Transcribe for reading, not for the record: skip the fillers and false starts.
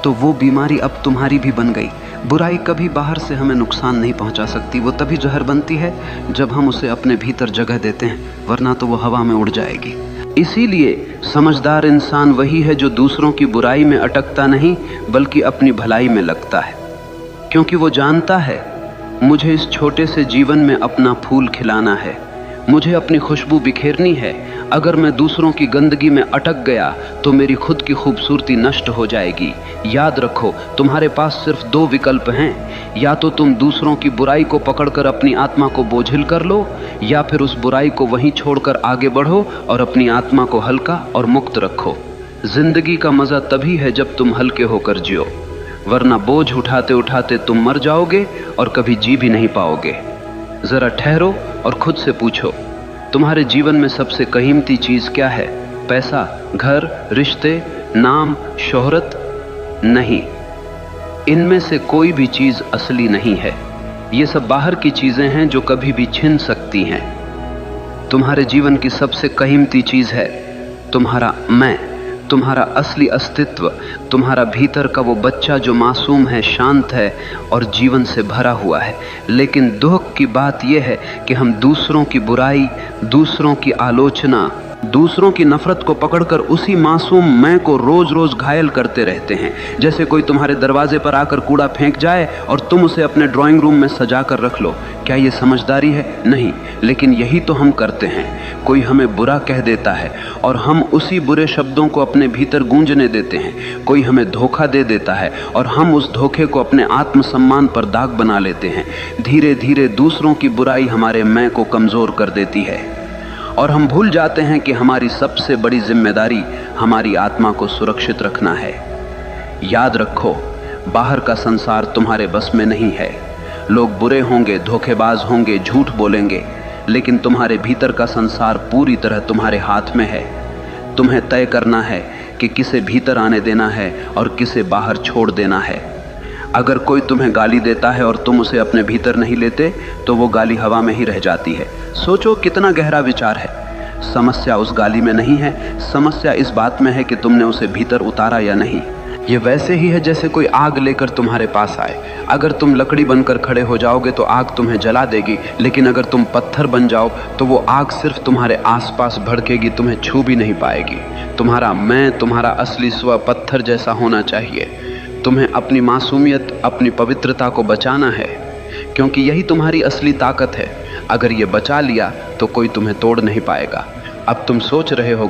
तो वो बीमारी अब तुम्हारी भी बन गई। बुराई कभी बाहर से हमें नुकसान नहीं पहुंचा सकती, वो तभी जहर बनती है जब हम उसे अपने भीतर जगह देते हैं, वरना तो वो हवा में उड़ जाएगी। इसीलिए समझदार इंसान वही है जो दूसरों की बुराई में अटकता नहीं बल्कि अपनी भलाई में लगता है, क्योंकि वो जानता है मुझे इस छोटे से जीवन में अपना फूल खिलाना है, मुझे अपनी खुशबू बिखेरनी है। अगर मैं दूसरों की गंदगी में अटक गया तो मेरी खुद की खूबसूरती नष्ट हो जाएगी। याद रखो, तुम्हारे पास सिर्फ 2 विकल्प हैं, या तो तुम दूसरों की बुराई को पकड़कर अपनी आत्मा को बोझिल कर लो, या फिर उस बुराई को वहीं छोड़कर आगे बढ़ो और अपनी आत्मा को हल्का और मुक्त रखो। जिंदगी का मजा तभी है जब तुम हल्के होकर जियो, वरना बोझ उठाते उठाते तुम मर जाओगे और कभी जी भी नहीं पाओगे। जरा ठहरो और खुद से पूछो, तुम्हारे जीवन में सबसे कीमती चीज क्या है? पैसा, घर, रिश्ते, नाम, शोहरत? नहीं, इनमें से कोई भी चीज असली नहीं है। ये सब बाहर की चीजें हैं जो कभी भी छिन सकती हैं। तुम्हारे जीवन की सबसे कीमती चीज है तुम्हारा मैं, तुम्हारा असली अस्तित्व, तुम्हारा भीतर का वो बच्चा जो मासूम है, शांत है और जीवन से भरा हुआ है। लेकिन दुख की बात यह है कि हम दूसरों की बुराई, दूसरों की आलोचना, दूसरों की नफरत को पकड़कर उसी मासूम मैं को रोज रोज घायल करते रहते हैं। जैसे कोई तुम्हारे दरवाजे पर आकर कूड़ा फेंक जाए और तुम उसे अपने ड्राइंग रूम में सजा कर रख लो। क्या ये समझदारी है? नहीं, लेकिन यही तो हम करते हैं। कोई हमें बुरा कह देता है और हम उसी बुरे शब्दों को अपने भीतर गूंजने देते हैं। कोई हमें धोखा दे देता है और हम उस धोखे को अपने आत्मसम्मान पर दाग बना लेते हैं। धीरे धीरे दूसरों की बुराई हमारे मैं को कमजोर कर देती है और हम भूल जाते हैं कि हमारी सबसे बड़ी जिम्मेदारी हमारी आत्मा को सुरक्षित रखना है। याद रखो, बाहर का संसार तुम्हारे बस में नहीं है। लोग बुरे होंगे, धोखेबाज होंगे, झूठ बोलेंगे, लेकिन तुम्हारे भीतर का संसार पूरी तरह तुम्हारे हाथ में है। तुम्हें तय करना है कि किसे भीतर आने देना है और किसे बाहर छोड़ देना है। अगर कोई तुम्हें गाली देता है और तुम उसे अपने भीतर नहीं लेते तो वो गाली हवा में ही रह जाती है। सोचो कितना गहरा विचार है। समस्या उस गाली में नहीं है, समस्या इस बात में है कि तुमने उसे भीतर उतारा या नहीं। ये वैसे ही है जैसे कोई आग लेकर तुम्हारे पास आए। अगर तुम लकड़ी बनकर खड़े हो जाओगे तो आग तुम्हें जला देगी, लेकिन अगर तुम पत्थर बन जाओ तो वो आग सिर्फ तुम्हारे आसपास भड़केगी, तुम्हें छू भी नहीं पाएगी। तुम्हारा मैं, तुम्हारा असली स्व पत्थर जैसा होना चाहिए। तुम्हें अपनी मासूमियत, अपनी पवित्रता को बचाना है, क्योंकि यही तुम्हारी असली ताकत है। अगर ये बचा लिया तो कोई तुम्हें तोड़ नहीं पाएगा। अब तुम सोच रहे हो